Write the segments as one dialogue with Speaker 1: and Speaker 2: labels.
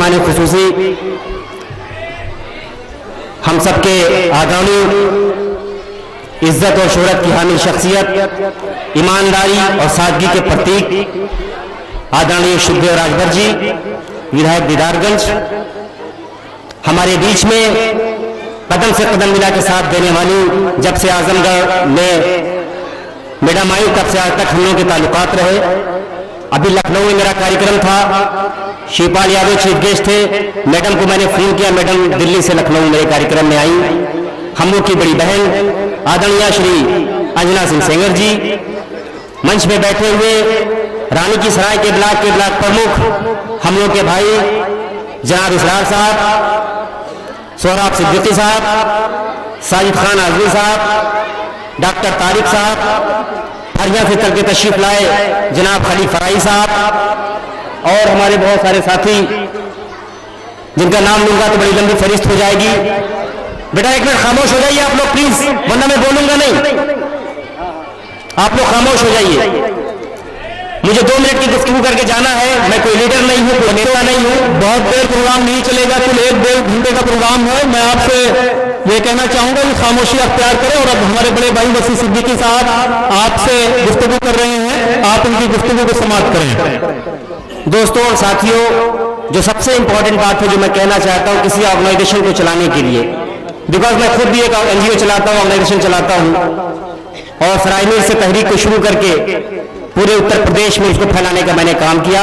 Speaker 1: मेहमान खुसूसी हम सबके आदरणीय इज्जत और शोहरत की हामिल शख्सियत, ईमानदारी और सादगी के प्रतीक आदरणीय सुखदेव राजभर जी, विधायक दीदारगंज, हमारे बीच में कदम से कदम मिला के साथ देने वाली, जब से आजमगढ़ में मैडम आई तब से आज तक हम लोगों के ताल्लुकात रहे। अभी लखनऊ में मेरा कार्यक्रम था, शिवपाल यादव चीफ गेस्ट थे, मैडम को मैंने फोन किया, मैडम दिल्ली से लखनऊ मेरे कार्यक्रम में आई। हम लोग की बड़ी बहन आदरणीय श्री अंजना सिंह सेंगर जी, मंच में बैठे हुए रानी की सराय के ब्लॉक प्रमुख हम लोग के भाई जनाब इसरार साहब, सोहराब सिद्दीकी साहब, साजिद खान आजमी साहब, डॉक्टर तारिक साहब, हरिया से चल के तशरीफ लाए जनाब खलील फराई साहब, और हमारे बहुत सारे साथी जिनका नाम लूंगा तो बड़ी लंबी फहरिस्त हो जाएगी। बेटा एक मिनट खामोश हो जाइए आप लोग प्लीज, वरना मैं बोलूंगा नहीं, आप लोग खामोश हो जाइए। मुझे 2 मिनट की गुफ्तगू करके जाना है, मैं कोई लीडर नहीं हूँ, कोई नेता नहीं हूँ, बहुत देर प्रोग्राम नहीं चलेगा, कुल 1-1.5 घंटे का प्रोग्राम है। मैं आपसे ये कहना चाहूंगा कि खामोशी अख्तियार करें, और अब हमारे बड़े भाई वसी सिद्दीकी साहब आपसे गुफ्तगू कर रहे हैं, आप उनकी गुफ्तगू को समाप्त करें। दोस्तों और साथियों, जो सबसे इंपॉर्टेंट बात है जो मैं कहना चाहता हूँ किसी ऑर्गेनाइजेशन को चलाने के लिए, बिकॉज मैं खुद भी एक NGO चलाता हूँ, ऑर्गेनाइजेशन चलाता हूँ, और सरायमीर से तहरीक को शुरू करके पूरे उत्तर प्रदेश में उसको फैलाने का मैंने काम किया।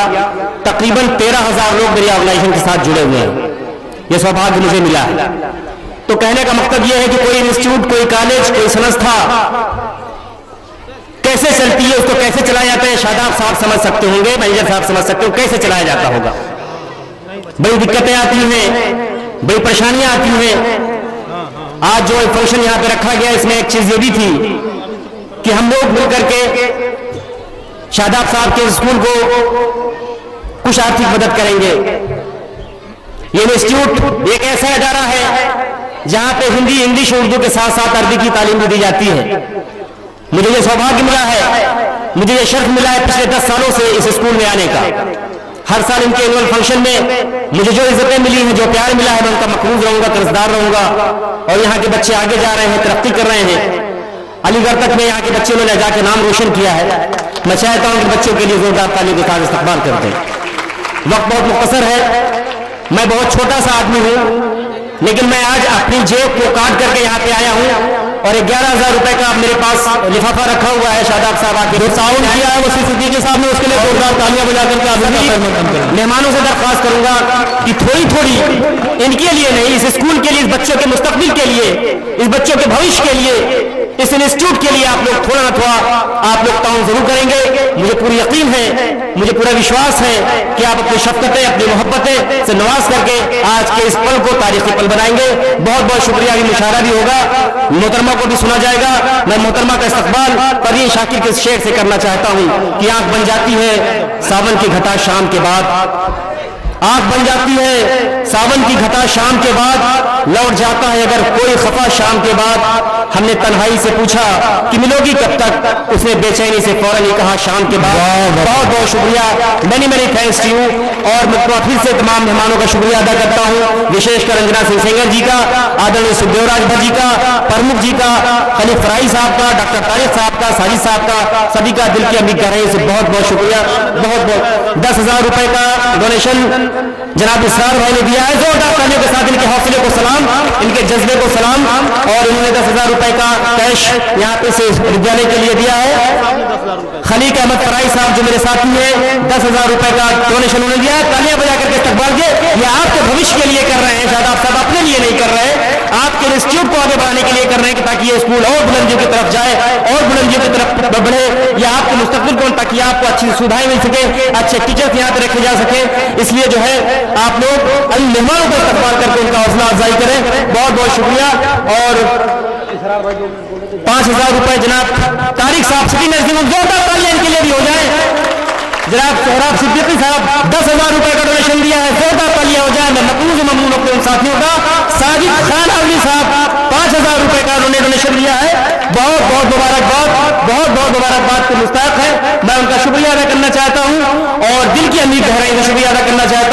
Speaker 1: तकरीबन 13,000 लोग मेरी ऑर्गेनाइजेशन के साथ जुड़े हुए हैं, यह सौभाग्य मुझे मिला है। तो कहने का मकसद यह है कि कोई इंस्टीट्यूट, कोई कॉलेज, कोई संस्था कैसे चलती है, उसको कैसे चलाया जाता है, शादाब साहब समझ सकते होंगे, मैनेजर साहब समझ सकते हो कैसे चलाया जाता होगा। बड़ी दिक्कतें आती हैं, बड़ी परेशानियां आती हैं। आज जो फंक्शन यहां पे रखा गया, इसमें एक चीज ये भी थी कि हम लोग मिलकर के शादाब साहब के स्कूल को कुछ आर्थिक मदद करेंगे। ये इंस्टीट्यूट एक ऐसा इदारा है जहां पे हिंदी, इंग्लिश, उर्दू के साथ साथ अरबी की तालीम भी दी जाती है। मुझे ये सौभाग्य मिला है, मुझे ये शर्फ मिला है पिछले 10 सालों से इस स्कूल में आने का। हर साल इनके एनुअल फंक्शन में मुझे जो इज्जतें मिली हैं, जो प्यार मिला है, मैं उनका मकरूज रहूंगा, कर्जदार रहूंगा। और यहाँ के बच्चे आगे जा रहे हैं, तरक्की कर रहे हैं। अलीगढ़ तक में यहाँ के बच्चों ने जाके नाम रोशन किया है। मैं चाहता हूं कि बच्चों के लिए जोरदार ताली के साथ इस्तकबाल करते हैं। वक्त बहुत मुख्तसर है, मैं बहुत छोटा सा आदमी हूं, लेकिन मैं आज अपनी जेब को काट करके यहाँ पे आया हूं, और 11,000 रुपए का मेरे पास लिफाफा रखा हुआ है। शादाब साहब आके जो साउंड किया है वसी सिद्दीकी साहब ने, उसके लिए जोरदार तालियां बजा करके मेहमानों से दरख्वास्त करूंगा कि थोड़ी थोड़ी इनके लिए नहीं, इस स्कूल के लिए, इस बच्चों के मुस्तकबिल के लिए, इस बच्चों के भविष्य के लिए, इस इंस्टीट्यूट के लिए आप लोग थोड़ा ना थोड़ा आप लोग ताउन जरूर करेंगे। मुझे पूरी यकीन है, मुझे पूरा विश्वास है कि आप अपनी शफ़क़तें, अपनी मोहब्बतें से नवाज करके आज के इस पल को तारीखी पल बनाएंगे। बहुत बहुत शुक्रिया। ये मुशारा भी होगा, मोहतरमा को भी सुना जाएगा। मैं मोहतरमा का इस्तकबाल परवीन शाकिर के शेर से करना चाहता हूँ कि आंख बन जाती है सावन की घटा शाम के बाद, आंख बन जाती है सावन की घटा शाम के बाद, लौट जाता है अगर कोई खफा शाम के बाद। हमने तन्हाई से पूछा कि मिलोगी कब तक, उसने बेचैनी से फौरन ही कहा शाम के बाद। बहुत बहुत शुक्रिया, मैनी थैंक्स टू यू। और मैं फिर से तमाम मेहमानों का शुक्रिया अदा करता हूँ, विशेषकर अंजना सिंह सेंगर जी का, आदरणीय सुखदेव राजभर जी का, प्रमुख जी का, खलील फराई साहब का, डॉक्टर तारिक साहब का, साजिद साहब का, सभी का दिल की अमीर गहराई से बहुत बहुत शुक्रिया। बहुत बहुत 10,000 रुपए का डोनेशन जनाब इसरार भाई ने दिया है। जोरदार तालियों के साथ इनके हौसले को सलाम, इनके जज्बे को सलाम। और इन्होंने 10,000 रुपए का कैश यहाँ पे से विद्यालय के लिए दिया है। खलील अहमद फराई साहब जो मेरे साथी हैं, 10,000 रुपए का डोनेशन उन्होंने दिया है। तालियां बजा करके इस्तकबाल किए। ये आपके भविष्य के लिए कर रहे हैं, शादाब साहब अपने लिए नहीं कर रहे हैं, आपके इंस्टीट्यूट को आगे बढ़ाने के लिए कर रहे हैं, ताकि ये स्कूल और बुलंदियों की तरफ जाए और बुलंदियों की तरफ बढ़े। ये आपके मुस्तकबिल को, ताकि आपको अच्छी सुविधाएं मिल सके, अच्छे टीचर्स यहाँ पे रखे जा सके। इसलिए जो है आप लोग इन मेहमानों को इस्तकबाल करके उनका हौसला अफजाई करें। बहुत बहुत शुक्रिया। और 5,000 रुपए जनाब तारिक साहब, सिटी नर्सिंग होम, जोरदार तालियां इनके लिए भी हो जाए। जनाब सोहराब सिद्दीकी साहब 10,000 रुपए का डोनेशन दिया है, जोरदार तालियां हो जाए। मैं मकबूल ममनून अपने उन साथियों का। साजिद खान आजमी साहब 5,000 रुपए का डोनेशन दिया है। बहुत बहुत मुबारकबाद, बहुत बहुत मुबारकबाद के मुस्ताहक है। मैं उनका शुक्रिया अदा करना चाहता हूँ और दिल की अमीर गहराई से शुक्रिया अदा करना चाहता हूँ।